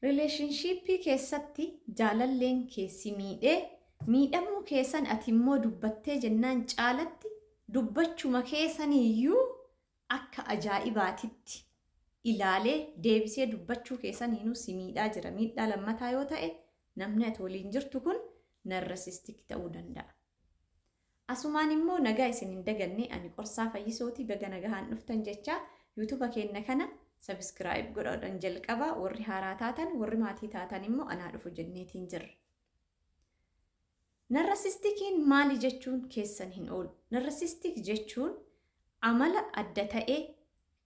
Rileeshinshiippii keessatti jaalalleen keessi miidhamuu keessan ati immoo dubbattee jennaan caalatti dubbachuma keessaniyyuu akka ajaa'ibaatitti ilaalee deebisee dubbachuu keessaniinuu si miidhaa jira. Miidhaa lammataa yoo ta'e namni ati waliin jirtu kun narrasistik ta'uu danda'a. Asumaan immoo nagaa isin hin daganne ani Qorsaa Fayyisooti baga nagahaan dhuftan jecha YouTube keenya kana subscribe godhaadhaan jalqaba. Warri haaraa taatan warri maatii taatan immoo anaa dhufu jenneetiin jirra. Narrasistikiin maali jechuun keessan hin oolu. Narrasistik jechuun amala adda ta'e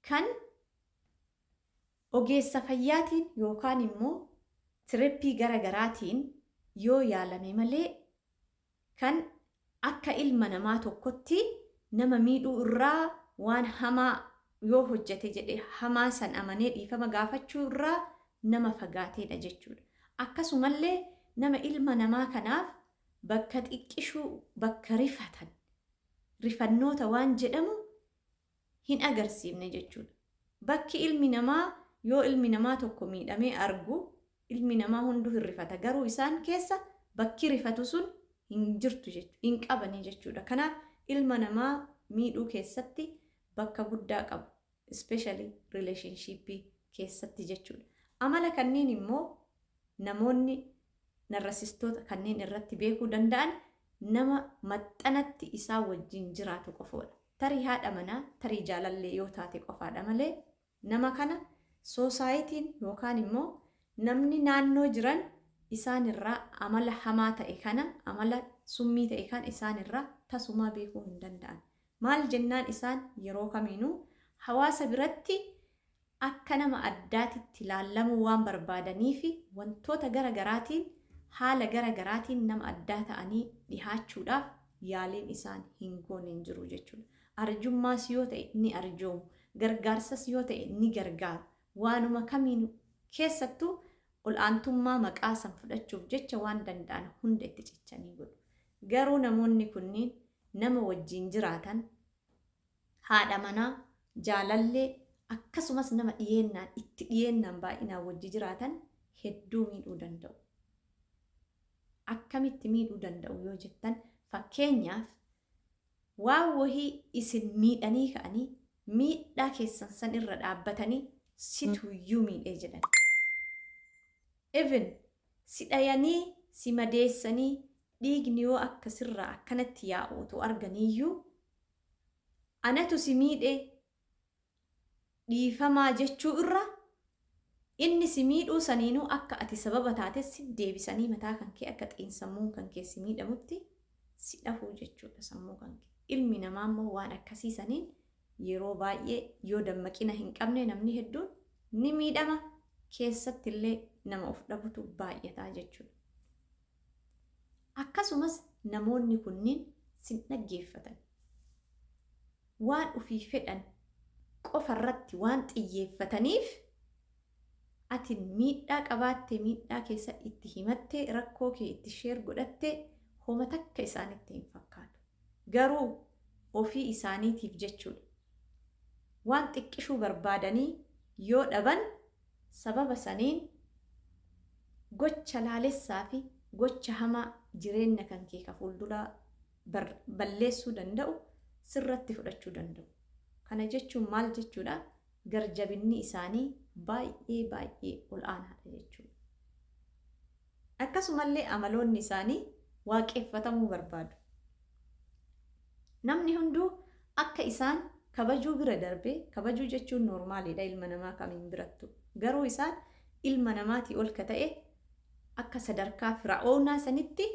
kan ogeessa fayyaatiin yookaan immoo terappii garagaraatiin yoo yaalame malee kan akka ilma namaa tokkotti nama miidhuu irraa waan hamaa yoo hojjete jedhe hamaa san amanee dhiifama gaafachuu irraa nama fagaateedha jechuudha. Akkasumallee nama ilma namaa kanaaf bakka xiqqishuu bakka rifannoota waan jedhamu hin agarsiifne jechuudha. Bakki ilmi namaa yoo ilmi namaa tokko miidhamee argu ilmi namaa hunduu hin rifata. Garuu isaan keessa bakki rifatu sun hin jirtu jechuudha. Hin qabanii jechuudha. Kanaaf ilma namaa miidhuu keessatti bakka guddaa qabu. Especially relationship keessatti jechuudha. Amala kanneen immoo namoonni narrasistoota kanneen irratti beekuu danda'an nama maxxanatti isaa wajjin jiraatu qofoodha. Tarii haadha manaa, tarii jaalallee yoo taate qofaadha malee nama kana soosaayitiin yookaan immoo namni naannoo jiran isaan irraa amala hamaa ta'e kana, amala summii ta'e kan isaan irraa tasumaa beekuu hin danda'an. Maal jennaan isaan yeroo kamiinuu hawaasa biratti akka nama addaatitti ilaalamuu waan barbaadanii fi wantoota garagaraatiin haala garagaraatiin nama addaa ta'anii dhihaachuudhaaf yaaliin isaan hin goone hin jiru jechuudha. Arjummaas yoo ta'e ni arjoomu, gargaarsas yoo ta'e ni gargaaru. Waanuma kamiin keessattuu ol'aantummaa maqaa san fudhachuuf jecha waan danda'an hunda itti cichanii godhu. Garuu namoonni kunniin nama wajjin jiraatan haadha manaa, jaalallee akkasumas nama itti dhiyeennaan baay'inaan wajji jiraatan hedduu miidhuu danda'u. Akkamitti miidhuu danda'u yoo jettan fakkeenyaaf waan wahii isin miidhanii ka'anii miidhaa keessan san irra dhaabbatanii situyyuu miidhee jedhan. Even si dhayanii si madeessanii dhiigni yoo akkasirraa akkanatti yaa'uutu arganiyyuu anatu si miidhee dhiifamaa jechuu irra inni si miidhuu saniinuu akka ati sababa taates si deebisanii mataa kan kee akka xiinsammuun kan kee si miidhamutti si dhahuu jechuudha sammuu kan kee. Ilmi namaa immoo waan akkasii saniin yeroo baay'ee yoo dammaqina hin qabne namni hedduun ni miidhama. Keessatti illee nama of dhabutu baay'ataa jechuudha. Akkasumas namoonni kunniin sin dhaggeeffatan. Waan ofii fedhan qofarratti waan xiyyeeffataniif ati miidhaa qabaattee miidhaa keessa itti himattee rakkoo kee itti sheer godhattee homa takka isaanitti hin fakkaatu. Garuu ofii isaaniitiif jechuudha. Waan xiqqishuu barbaadanii yoo dhaban sababa saniin gocha laalessaa fi gocha hamaa jireenya kan kee ka fuulduraa balleessuu danda'u sirratti fudhachuu danda'u. Kana jechuun maal jechuudha? Garjabinni isaanii baay'ee ol'aanaadha jechuudha. Akkasumallee amaloonni isaanii waaqeffatamuu barbaadu. Namni hunduu akka isaan kabajuu bira darbee, kabajuu jechuun noormaaliidha ilma namaa kamiin birattu. Garuu isaan ilma namaatii ol ka ta'e akka sadarkaa Fir'aawnaa sanitti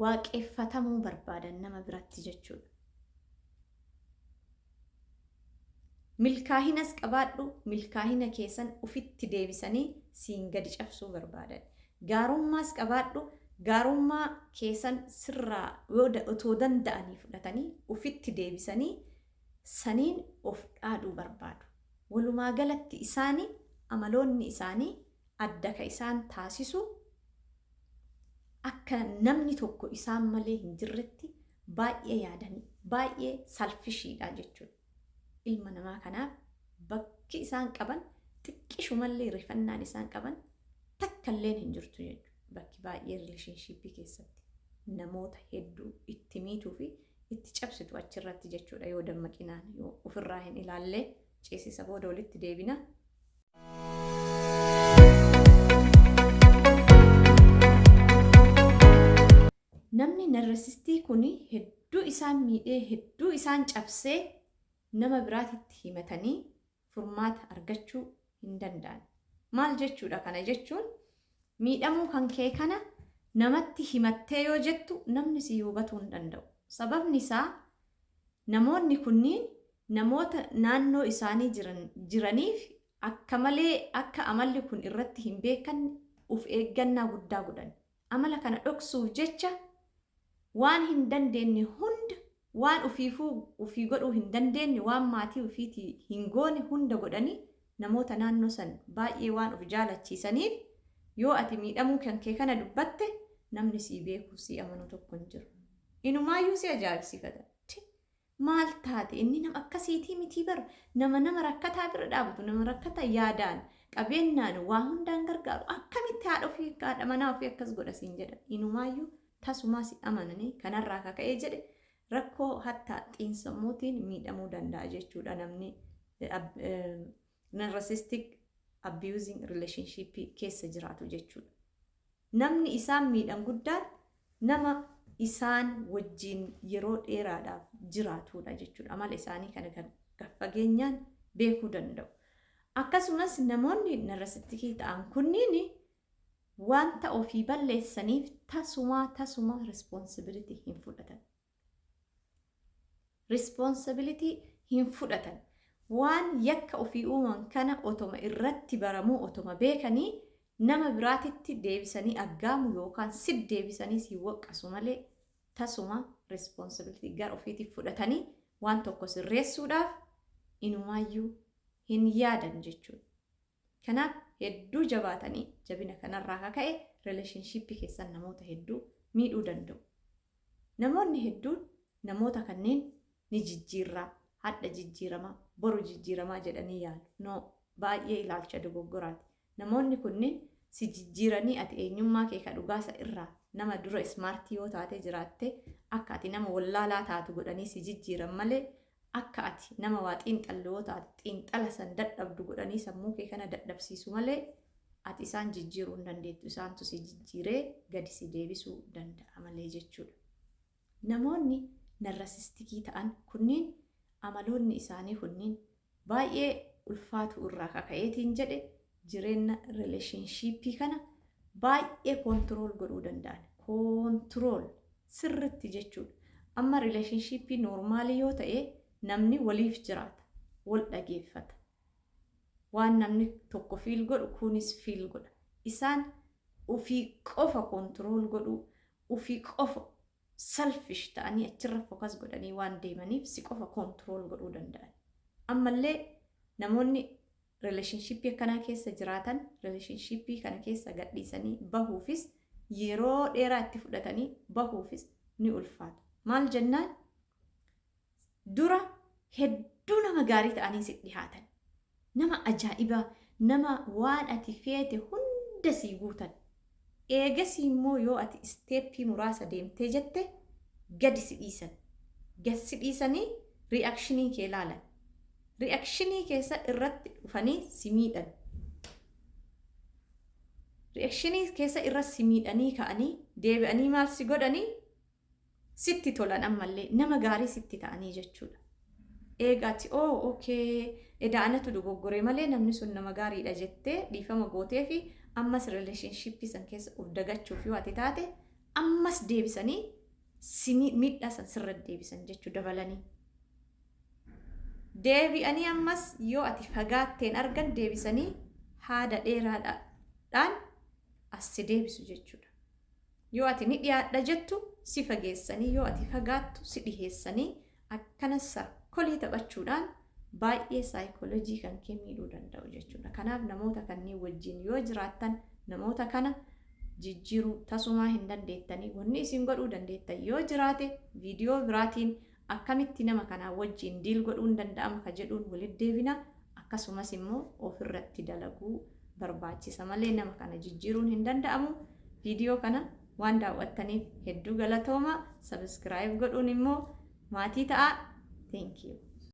waaqeffatamuu barbaadan nama biratti jechuudha. Milkaahinas qabaadhu, milkaahina keessan ufitti deebisanii siin gadi cabsuu barbaadan. Gaarummaas qabaadhu, gaarummaa keessan sirraa otoo danda'anii fudhatanii ufitti deebisanii saniin of dhaaduu barbaadu. Walumaa galatti isaanii amaloonni isaanii adda ka isaan taasisu akka namni tokko isaan malee hin jirretti baay'ee yaadanii baay'ee salfishiidha jechuudha. Ilma namaa kanaaf bakki isaan qaban xiqqishumallee rifannaan isaan qaban takkalleen hin jirtu jechuudha. Bakki baay'ee rileeshinshiippii keessatti namoota hedduu itti miituu fi itti cabsitu achirratti jechuudha. Yoo dammaqinaan yoo ofirraa hin ilaallee ceesisa booda walitti deebina. Namni narcisistii kun hedduu isaan miidhee hedduu isaan cabsee nama biraatitti himatanii furmaata argachuu hin danda'an. Maal jechuudha kana jechuun miidhamuu kan kee kana namatti himattee yoo jettu namni si hubatuu hin danda'u. Sababni isaa namoonni kunniin namoota naannoo isaanii jiraniif akka malee akka amalli kun irratti hin beekanne uf eeggannaa guddaa godhan. Amala kana dhoksuuf jecha waan hin dandeenye hunda waan ufii godhuu hin dandeenye waan maatii ufiitii hin goone hunda godhanii namoota naannoo san baay'ee waan of jaalachiisaniif yoo ati miidhamuu kan kee kana dubbatte namni si beeku si amanu tokko hin jiru. Inumaayyuu si ajaa'ibsiifata. Maal taate inni nama akkasiitii mitii bara nama rakkataa bira dhaabatu nama rakkataa yaadaan qabeenyaan waa hundaan gargaaru akkamitti haadha ofii haadha manaa ofii akkas godha siin jedha. Inumaayyuu tasumaa si amananii kanarraa kaka'ee jedhe rakkoo hattaa xiinsammuutiin miidhamuu danda'a jechuudha namni narcissistic abusing relationship keessa jiraatu jechuudha. Namni isaan miidhan guddaan nama isaan wajjin yeroo dheeraadhaaf jiraatudha jechuudha. Amala isaanii kana kan fageenyaan beekuu danda'u. Akkasumas namoonni narcissistic ta'an kunniin wanta ofii balleessaniif tasuma responsibility hin fudhatan. Responsibility hin fudhatan. Waan yakka ofii uuman kana otoma irratti baramuu otoma beekanii nama biraatitti deebisanii aggaamu yookaan sid deebisanii si waqqasu malee tasuma responsibility gara ofiitiif fudhatanii waan tokko sirreessuudhaaf inumaayyuu hin yaadan jechuudha. Kanaaf hedduu jabaatanii jabina kanarraa kaka'e relationship keessan namoota hedduu miidhuu danda'u. Namoonni hedduun namoota kanneen ni jijjiirraa, hadha jijjiiramaa, boru jijjiiramaa jedhanii yaadu. No, baay'ee ilaalcha dogoggoraati. Namoonni kunniin si jijjiiranii ati eenyummaa kee ka dhugaasa irraa nama dura ismaartii yoo taate jiraatte akka ati nama wallaalaa taatu godhanii si jijjiiran malee akka ati nama waa xiinxallu yoo taate xiinxala san dadhabdu godhanii sammuu kee kana dadhabsiisu malee ati isaan jijjiiruu hin dandeettu. Isaantu si jijjiiree gadi si deebisuu danda'a malee jechuudha. Namoonni narcissistic ta'an kunniin amaloonni isaanii kunniin baay'ee ulfaatu irraa kaka'eetiin jedhe jireenya relationship kana baay'ee control godhuu danda'an. Control sirritti jechuudha. Amma relationship normaalii yoo ta'e namni waliif jiraata, wal dhageeffata. Waan namni tokko feel godhu kunis feel godha. Isaan ufii qofa control godhuu, ufii qofa selfish ta'anii achirra focus godhanii waan deemaniif si qofa control godhuu danda'an. Ammallee namoonni relationship akkanaa keessa jiraatan relationship kana keessa gadhiisanii bahuufis yeroo dheeraa itti fudhatanii bahuufis ni ulfaata. Maal jennaan dura hedduu nama gaarii ta'anii si dhihaatan. Nama ajaa'ibaa, nama waan ati feete hunda si guutan. Eegasii immoo yoo ati isteeppii muraasa deemtee jette gadi si dhiisan. Gadi si dhiisanii reakshinii kee ilaalan. Reakshinii keessa irratti dhufanii si miidhan. Reakshinii keessa irratti si miidhanii ka'anii deebi'anii maal si godhanii sitti tolan ammallee nama gaarii sitti ta'anii jechuudha. Eegaati eda'anatu dogoggoree malee namni sun nama gaariidha jettee dhiifama gootee fi ammas relationship san keessa of dagachuuf yoo ati taate ammas deebisanii si miidhaa san sirratti deebisan jechuu dabalanii. Deebi'anii ammas yoo ati fagaatteen argan deebisanii haada dheeraadhaan as si deebisu jechuudha. Yoo ati ni dhiyaadha jettu si fageessanii yoo ati fagaattu si dhiheessanii akkana sarkolii taphachuudhaan baay'ee saayikoolojii kan kee miidhuu danda'u jechuudha. Kanaaf namoota kanneen wajjin yoo jiraattan namoota kana jijjiiruu tasumaa hin dandeettanii wanni isin godhuu dandeettan yoo jiraate viidiyoo biraatiin akkamitti nama kanaa wajjin diil godhuun danda'ama ka jedhuun walitti deebina. akkasumas immoo ofirratti dalaguu barbaachisa malee nama kana jijjiiruun hin danda'amu. Viidiyoo kana waan daawwattaniif hedduu galatooma. Subscribe godhuun immoo maatii ta'a. Thank you.